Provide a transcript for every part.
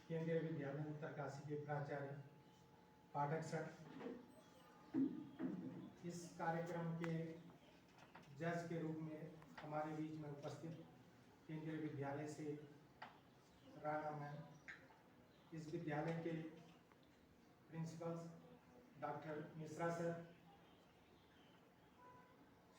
केंद्रीय विद्यालय उत्तरकाशी के प्राचार्य पाठक सर, इस कार्यक्रम के जज के रूप में हमारे बीच में उपस्थित केंद्रीय विद्यालय से राणा मैम, इस विद्यालय के principal doctor Mishra sir,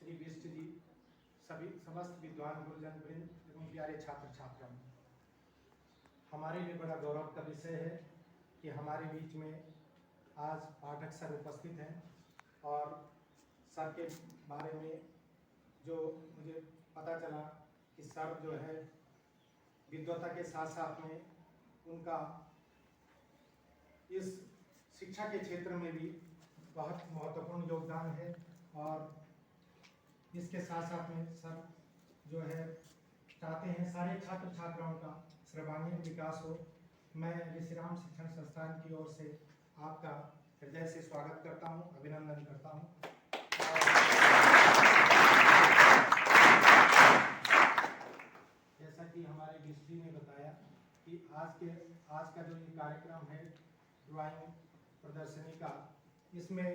Shri Bisht ji, सभी समस्त विद्वान गुरुजन वृंद एवं प्यारे छात्र छात्राओं, हमारे लिए बड़ा गौरव का विषय है कि हमारे बीच में आज पाठक सर उपस्थित हैं और सर के बारे में जो मुझे पता चला कि सर जो है विद्वता के साथ साथ में उनका इस शिक्षा के क्षेत्र में भी बहुत महत्वपूर्ण योगदान है और इसके साथ साथ में सर जो है चाहते हैं सारे छात्र छात्राओं का सर्वांगीण विकास हो। मैं ऋषिराम शिक्षण संस्थान की ओर से आपका हृदय से स्वागत करता हूं, अभिनंदन करता हूं। जैसा कि हमारे बिस्टी ने बताया कि आज का जो ये कार्यक्रम है ड्राइंग प्रदर्शनी का, इसमें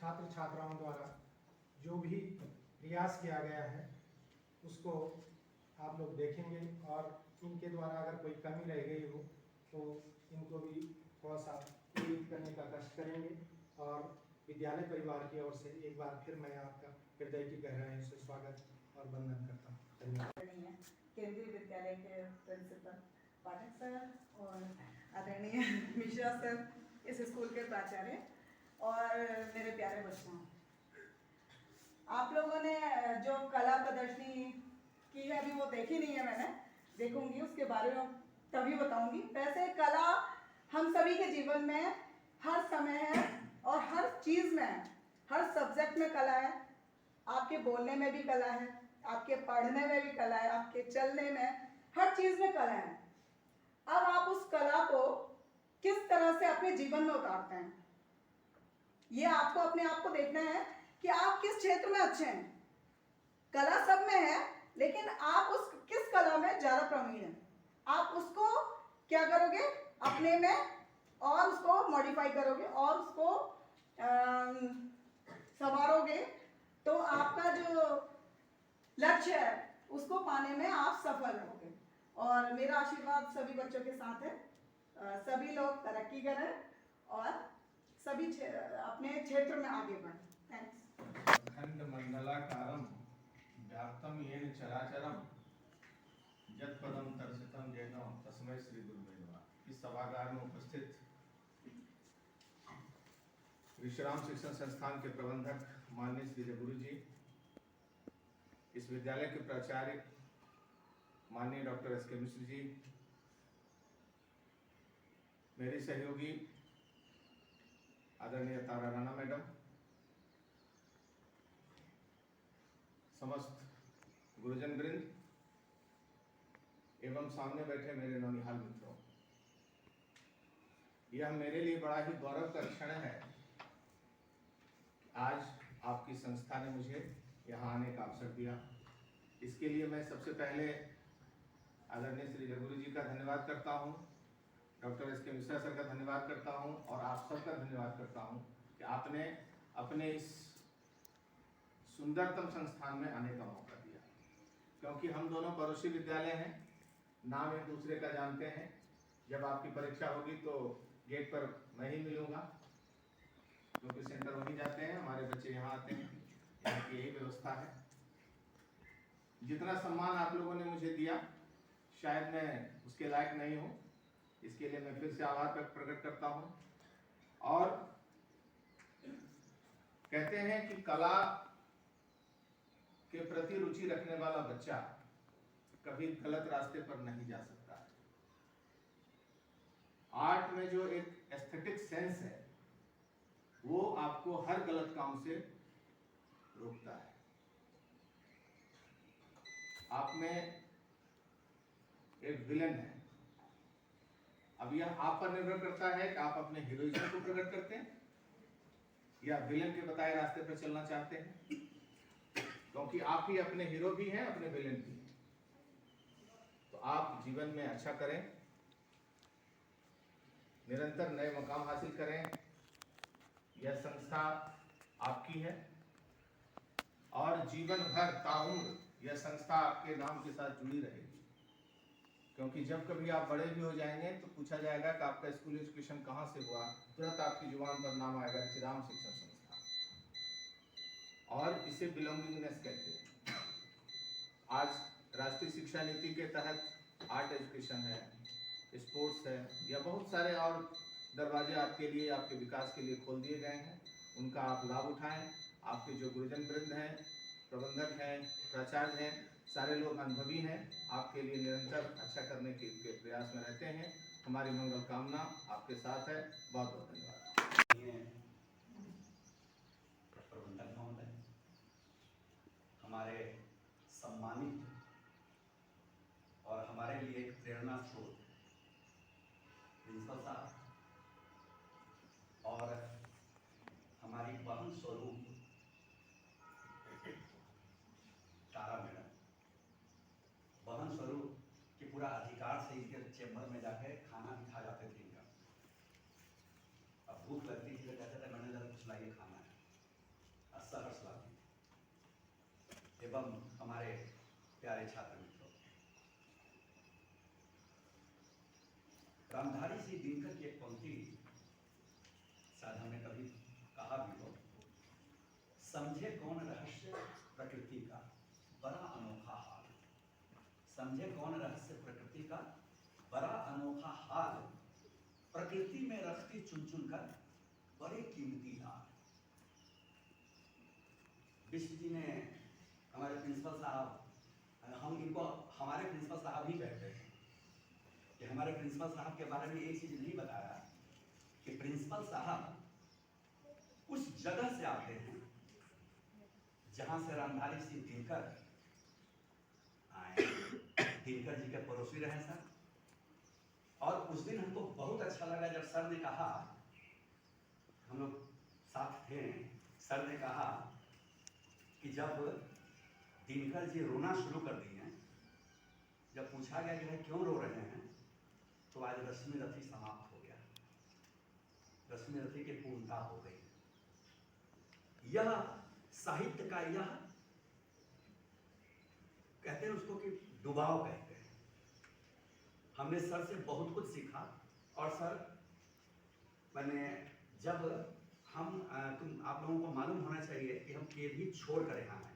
छात्र छात्राओं द्वारा जो भी प्रयास किया गया है उसको आप लोग देखेंगे और इनके द्वारा अगर कोई कमी रह गई हो तो इनको भी थोड़ा सा पूरी करने का कष्ट करेंगे। और विद्यालय परिवार की ओर से एक बार फिर मैं आपका हृदय की गहराइयों से स्वागत और वंदन करता हूँ। धन्यवाद। केंद्रीय विद्यालय के प्रिंसिपल पाठक सर और आदरणीय मिश्रा सर, इस स्कूल के प्राचार्य और मेरे प्यारे बच्चों, आप लोगों ने जो कला प्रदर्शनी की है अभी वो देखी नहीं है, मैंने देखूंगी, उसके बारे में तभी बताऊंगी। वैसे कला हम सभी के जीवन में हर समय है और हर चीज़ में है, हर सब्जेक्ट में कला है। आपके बोलने में भी कला है, आपके पढ़ने में भी कला है, आपके चलने में, हर चीज़ में कला है। अब आप उस कला को किस तरह से अपने जीवन में उतारते हैं, ये आपको अपने आप को देखना है कि आप किस क्षेत्र में अच्छे हैं। कला सब में है, लेकिन आप उस किस कला में ज़्यादा प्रवीण हैं, आप उसको क्या करोगे अपने में और उसको मॉडिफाई करोगे और उसको संवारोगे तो आपका जो लक्ष्य है उसको पाने में आप सफल रहोगे। और मेरा आशीर्वाद सभी बच्चों के साथ है, सभी लोग तरक्की करें और सभी अपने क्षेत्र में आगे बढ़ें। थैंक्स। अखंड मंडलाकारं व्याप्तं येन चराचरं यत्पदं दर्शितं येन तस्मै श्री गुरुवे नमः। इस सभागार में उपस्थित ऋषिराम शिक्षण संस्थान के प्रबंधक माननीय श्री गुरु जी, इस विद्यालय के प्राचार्य माननीय डॉक्टर एस के मिश्र जी, मेरी सहयोगी आदरणीय तारा राणा मैडम, समस्त गुरुजन वृंद एवं सामने बैठे मेरे नौनिहाल मित्रों, यह मेरे लिए बड़ा ही गौरव का क्षण है। आज आपकी संस्था ने मुझे यहाँ आने का अवसर दिया, इसके लिए मैं सबसे पहले आदरणीय श्री जगुरु जी का धन्यवाद करता हूँ, डॉक्टर एस के मिश्रा सर का धन्यवाद करता हूँ और आप सबका धन्यवाद करता हूँ कि आपने अपने इस सुंदरतम संस्थान में आने का मौका दिया। क्योंकि हम दोनों पड़ोसी विद्यालय हैं, नाम एक दूसरे का जानते हैं। जब आपकी परीक्षा होगी तो गेट पर मैं ही मिलूंगा, क्योंकि सेंटर वहीं जाते हैं, हमारे बच्चे यहाँ आते हैं, यहाँ की यही व्यवस्था है। जितना सम्मान आप लोगों ने मुझे दिया शायद मैं उसके लायक नहीं हूँ, इसके लिए मैं फिर से आभार प्रकट करता हूँ। और कहते हैं कि कला के प्रति रुचि रखने वाला बच्चा कभी गलत रास्ते पर नहीं जा सकता। आर्ट में जो एक एस्थेटिक सेंस है वो आपको हर गलत काम से रोकता है। आप में एक विलन है। अब यह आप पर निर्भर करता है कि आप अपने हीरोइज्म को प्रकट करते हैं या विलन के बताए रास्ते पर चलना चाहते हैं, क्योंकि आप ही अपने हीरो भी हैं, अपने विलेन भी हैं। तो आप जीवन में अच्छा करें, निरंतर नए मुकाम हासिल करें। यह संस्था आपकी है और जीवन भर ताउम्र यह संस्था आपके नाम के साथ जुड़ी रहेगी, क्योंकि जब कभी आप बड़े भी हो जाएंगे तो पूछा जाएगा कि आपका स्कूल एजुकेशन कहाँ से हुआ, तुरंत आपकी जुबान पर नाम आएगा श्रीराम शिक्षण संस्था, और इसे बिलोंगिंगनेस कहते हैं। आज राष्ट्रीय शिक्षा नीति के तहत आर्ट एजुकेशन है, स्पोर्ट्स है, या बहुत सारे और दरवाजे आपके लिए, आपके विकास के लिए खोल दिए गए हैं। उनका आप लाभ उठाएं। आपके जो गुरुजन वृंद हैं, प्रबंधक हैं, प्राचार्य हैं, सारे लोग अनुभवी हैं, आपके लिए निरंतर अच्छा करने के प्रयास में रहते हैं। हमारी मंगल कामना आपके साथ है। बहुत बहुत धन्यवाद। प्रबंधक महोदय, हमारे सम्मानित और हमारे लिए एक प्रेरणा स्रोत प्रिंसिपल साहब और हमारी बहन स्वरूप तारा मैडम, बहन स्वरूप के पूरा अधिकार से इनके चैम्बर में जाके खाना भी खा जाते थे इनका। अब भूख लगती थी तो कहते थे मैंने जरा कुछ लाइए खाना है, सहर्ष लाती। एवं हमारे प्यारे छात्र मित्रों, रामधारी सिंह दिनकर की एक पंक्ति शायद हमने कभी कहा भी हो, समझे कौन रहस्य प्रकृति का बड़ा अनोखा हाल, समझे कौन रहस्य प्रकृति का बड़ा अनोखा हाल, प्रकृति में रखती चुन चुन कर बड़े कीमती हाल। विश्व जी ने, हमारे प्रिंसिपल साहब, हम इनको हमारे प्रिंसिपल साहब ही कहते हैं कि हमारे प्रिंसिपल साहब के बारे में एक चीज नहीं बताया कि प्रिंसिपल साहब उस जगह से आते हैं जहां से रामधारी सिंह दिनकर आए। दिनकर जी के पड़ोसी रहे सर, और उस दिन हमको बहुत अच्छा लगा जब सर ने कहा, हम लोग साथ थे, सर ने कहा कि जब दिनकर जी रोना शुरू कर दिए, जब पूछा गया कि क्यों रो रहे हैं, तो आज रश्मि रथी समाप्त हो गया, रश्मि रथी की पूर्णता हो गई। यह साहित्य का, यह कहते हैं उसको कि डुबाव कहते हैं। हमने सर से बहुत कुछ सीखा, और सर मैंने जब हम आप लोगों को मालूम होना चाहिए कि हम केवी छोड़ कर यहाँ आए।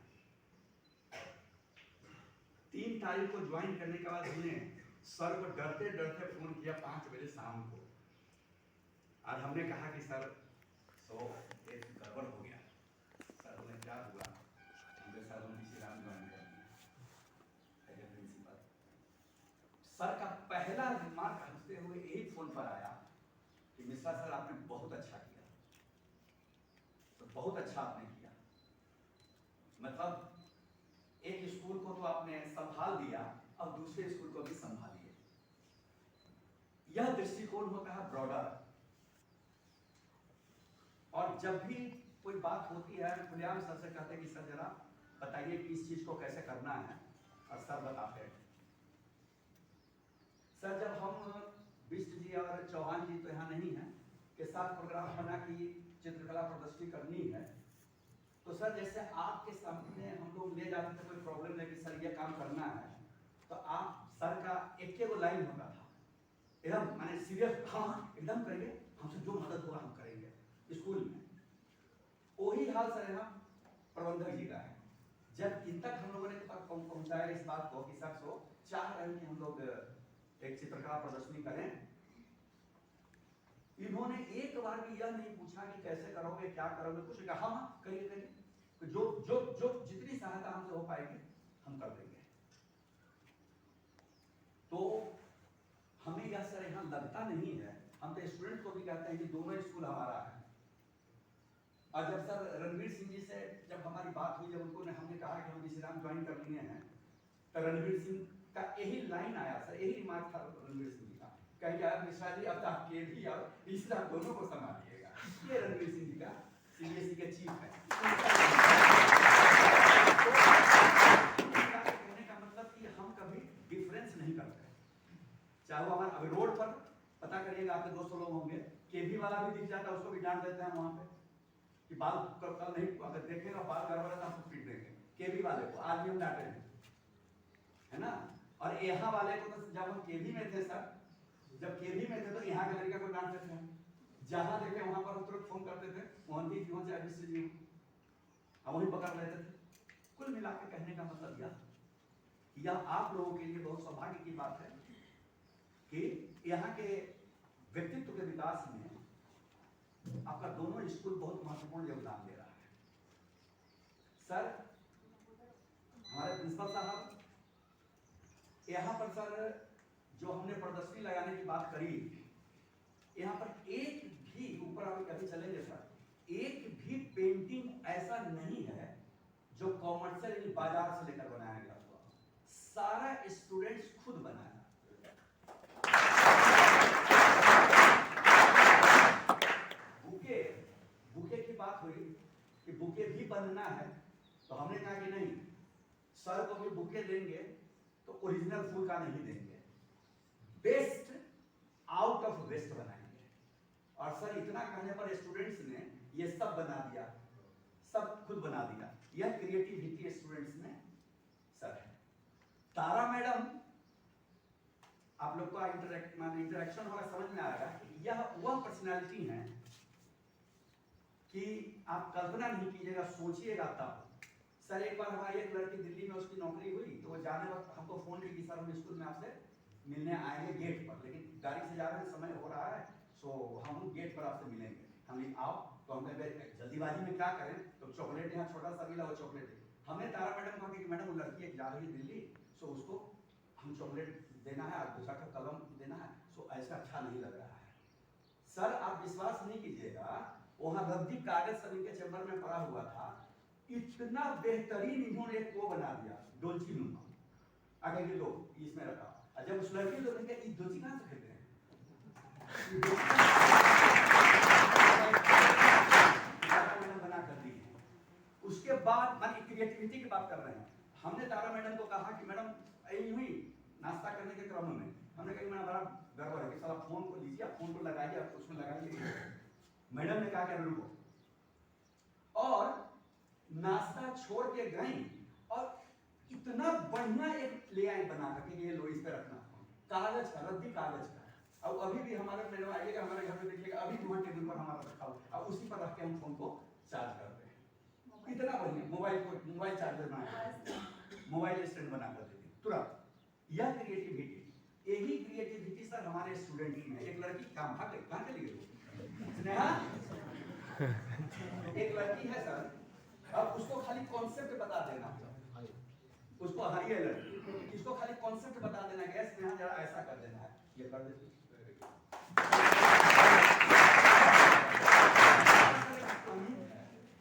3 तारीख को ज्वाइन करने के बाद हमने सर को डरते डरते फोन किया 5 बजे शाम को। आज हमने कहा कि सर एक गड़बड़ हो गया। सर बोले क्या हुआ? हमने सर श्रीराम ज्वाइन कर दिया प्रिंसिपल। सर का पहला रिमार्क हंसते हुए यही फोन पर आया कि मिश्रा सर आपने बहुत अच्छा किया, तो बहुत अच्छा आपने किया। मतलब एक स्कूल को तो आपने संभाल दिया, अब दूसरे स्कूल को भी संभालिए। यह दृष्टिकोण होता है ब्रॉडर। और जब भी कोई बात होती है, खुलेआम सर से कहते हैं कि सर जरा बताइए कि इस चीज को कैसे करना है, और सर बताते हैं। सर जब हम बिष्ट जी और चौहान जी तो यहाँ नहीं है के साथ प्रोग्राम बना कि चित्रकला प्रदर्शनी करनी है, तो सर जैसे आपके सामने हम लोग ले जाते थे कोई प्रॉब्लम है कि सर ये काम करना है, तो आप सर का एक लाइन होता था, एकदम माने सीरियस, हाँ एकदम करेंगे, हमसे जो मदद होगा हम करेंगे स्कूल में। वही हाल सर यहाँ प्रबंधक जी का है। जब इन तक हम लोगों ने पहुंचाया इस बात को कि सर सो चाह रहे हैं कि हम लोग एक चित्रकला प्रदर्शनी करें, इन्होंने एक बार भी यह नहीं पूछा कि कैसे करोगे, क्या करोगे, कुछ कहा हाँ करिए करिए, जो जो जो जितनी सहायता हमसे हो पाएगी हम कर देंगे। तो हमें यह सर यहाँ लगता नहीं है, हम तो स्टूडेंट को भी कहते हैं कि दोनों स्कूल हमारा है। और जब सर रणवीर सिंह जी से जब हमारी बात हुई, जब उनको हमने कहा कि हम श्रीराम ज्वाइन कर लिए हैं, तो रणवीर सिंह का यही लाइन आया सर, यही रिमार्क था रणवीर सिंह जी का, कहेंगे यार मिश्रा जी अब तो आप के भी और तीसरा दोनों को संभालिएगा। ये रणवीर सिंह जी का सीबीएसई के चीफ है। कहने का मतलब कि हम कभी डिफरेंस नहीं करते, चाहे वो हमारे अभी रोड पर पता करिएगा, आपके 200 लोग होंगे, केवी वाला भी दिख जाता है, उसको भी डांट देते हैं वहाँ पे कि बाल कल नहीं, अगर देखेगा बाल गड़बड़ है तो आपको पीट देंगे। केवी वाले को आज भी हम डांटे हैं, है ना। और यहाँ वाले को तो जब हम केवी में थे सर, जब केवी में थे तो यहाँ के लड़का को डांटते थे, जहाँ देखे वहाँ पर हम तुरंत फोन करते थे, मोहन जी क्यों से अभी से जी हम वहीं पकड़ लेते थे। कुल मिला के कहने का मतलब यह आप लोगों के लिए बहुत सौभाग्य की बात है कि यहाँ के व्यक्तित्व के विकास में आपका दोनों स्कूल बहुत महत्वपूर्ण योगदान दे रहा है। सर, हमारे प्रिंसिपल साहब, यहाँ पर सर जो हमने प्रदर्शनी लगाने की बात करी, यहाँ पर एक भी ऊपर आप कभी चलेंगे सर, एक भी पेंटिंग ऐसा नहीं है जो कॉमर्शियल बाजार से लेकर बनाया गया हुआ, सारा स्टूडेंट्स खुद बनाया। बुके बुके की बात हुई कि बुके भी बनना है, तो हमने कहा कि नहीं, सर को भी बुके देंगे तो ओरिजिनल फूल का नहीं देंगे, बेस्ट आउट ऑफ वेस्ट बनाएंगे। और सर इतना कहने पर स्टूडेंट्स ने ये सब बना दिया, सब खुद बना दिया। यह क्रिएटिविटी स्टूडेंट्स में सर है। तारा मैडम, आप लोग का इंटरेक्शन होगा, समझ में आएगा कि यह वह पर्सनालिटी है कि आप कल्पना नहीं कीजिएगा, सोचिएगा तब। सर एक बार हमारी एक लड़की दिल्ली में, उसकी नौकरी हुई, तो वो जाने वक्त हमको फोन की कि सर हम स्कूल में आपसे मिलने आएंगे गेट पर, लेकिन गाड़ी से जा रहे हैं, समय हो रहा है, सो हम गेट पर आपसे मिलेंगे। हम आओ, तो हमने जल्दीबाजी में क्या करें, तो चॉकलेट यहाँ छोटा सा मिला, वो चॉकलेट हमने तारा मैडम को कहा कि मैडम वो लड़की एक जा रही है दिल्ली, सो उसको हम चॉकलेट देना है, दूसरा का कलम देना है, सो ऐसा अच्छा नहीं लग रहा है। सर आप विश्वास नहीं कीजिएगा, वहाँ रद्दी कागज सभी के चैम्बर में पड़ा हुआ था, इतना बेहतरीन इन्होंने एक वो बना दिया, डोलची नुमा, आगे के लोग इसमें रखा। और जब उस लड़की लोग ने कहा डोलची कहाँ से खरीदते हैं, बना कर दी। उसके बाद मान क्रिएटिविटी की बात कर रहे हैं, हमने तारा मैडम को कहा कि मैडम यूं ही नाश्ता करने के क्रम में हमने कहा मैडम बड़ा गड़बड़ है कि साला फोन को लीजिए, फोन को लगाइए, आप उसमें लगाइए। मैडम ने कहा कि रुको, और नाश्ता छोड़ के गई और इतना बढ़िया एक ले आई बना करके, ये लो इस पे रखना, कागज का, रद्दी कागज का। अब अभी भी हमारे मैडम आइएगा हमारे घर में देखिएगा, अभी भी वहाँ टेबल पर हमारा रखा हुआ, अब उसी पर रख के हम फोन को चार्ज करते हैं। इतना बढ़िया मोबाइल चार्जर बना, मोबाइल स्टैंड बना कर देते तुरंत। यह क्रिएटिविटी, यही क्रिएटिविटी सर हमारे स्टूडेंट में है। एक लड़की काम कहाँ चली गई स्नेहा, एक लड़की है सर, अब उसको खाली कॉन्सेप्ट बता देना, उसको हाई है लड़की, इसको खाली कॉन्सेप्ट बता देना, गैस स्नेहा जरा ऐसा कर देना है, ये कर देती।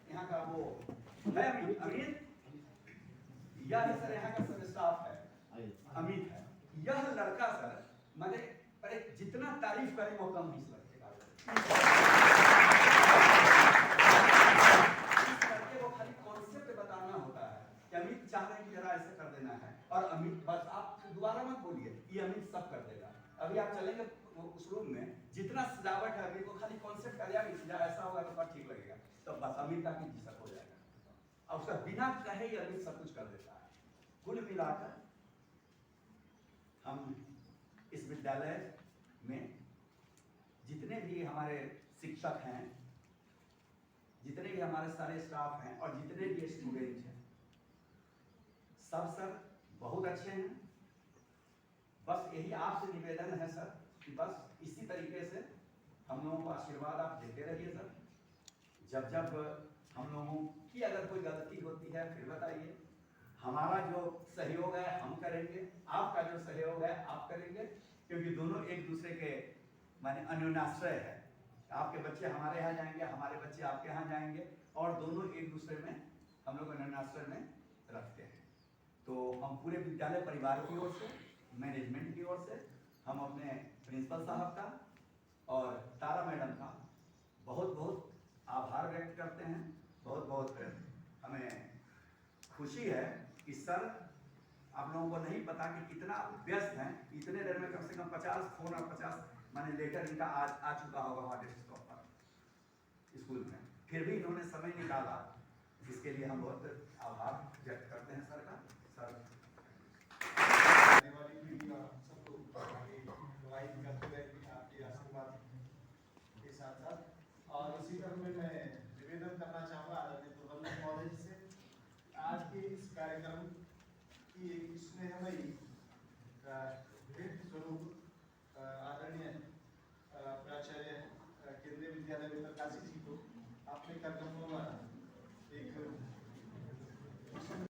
यहाँ का वो है अमित, यह सर यहाँ का सब स्टाफ है, अमित है। यह लड़का सर मैंने अरे जितना तारीफ करें वो कम इस लड़के का। इस लड़के को खाली कॉन्सेप्ट बताना होता है कि अमित चाह रहे हैं कि जरा ऐसे कर देना है, और अमित बस आप दोबारा मत बोलिए, ये अमित सब कर देगा। अभी आप चलेंगे उस रूम में, जितना सजावट है अमित को खाली कॉन्सेप्ट कर दिया, ऐसा होगा तो ठीक लगेगा, तो बस अमित का भी सब हो जाएगा। और उसका बिना कहे ही अमित सब कुछ कर देता है। कुल मिलाकर हम इस विद्यालय में जितने भी हमारे शिक्षक हैं, जितने भी हमारे सारे स्टाफ हैं और जितने भी स्टूडेंट हैं, सब सर बहुत अच्छे हैं। बस यही आपसे निवेदन है सर कि बस इसी तरीके से हम लोगों को आशीर्वाद आप देते रहिए सर। जब जब हम लोगों की अगर कोई गलती होती है फिर बताइए, हमारा जो सहयोग है हम करेंगे, आपका जो सहयोग है आप करेंगे, क्योंकि दोनों एक दूसरे के माने अन्योन्याश्रय है। आपके बच्चे हमारे यहाँ जाएंगे, हमारे बच्चे आपके यहाँ जाएंगे, और दोनों एक दूसरे में हम लोग अन्योन्याश्रय में रखते हैं। तो हम पूरे विद्यालय परिवार की ओर से, मैनेजमेंट की ओर से, हम अपने प्रिंसिपल साहब का और तारा मैडम का बहुत बहुत आभार व्यक्त करते हैं। बहुत बहुत हमें खुशी है कि सर आप लोगों को नहीं पता कि कितना व्यस्त हैं, इतने देर में कम से कम 50 फोन और 50 माने लेटर इनका आ चुका होगा वहाँ डेस्कटॉप पर स्कूल में, फिर भी इन्होंने समय निकाला, इसके लिए हम बहुत आभार व्यक्त करते हैं सर का। सर आने वाली पीढ़ी और हम सब लोग आगे प्रभावित करते रहेंगे आपके आशीर्वाद के साथ साथ। और इसी क्रम में मैं निवेदन करना चाहूँगा आदरणीय प्रबंधक महोदय जी से, आज के इस कार्यक्रम की एक स्नेहमयी भेंट स्वरूप आदरणीय प्राचार्य केंद्रीय विद्यालय उत्तरकाशी जी को अपने कार्यक्रम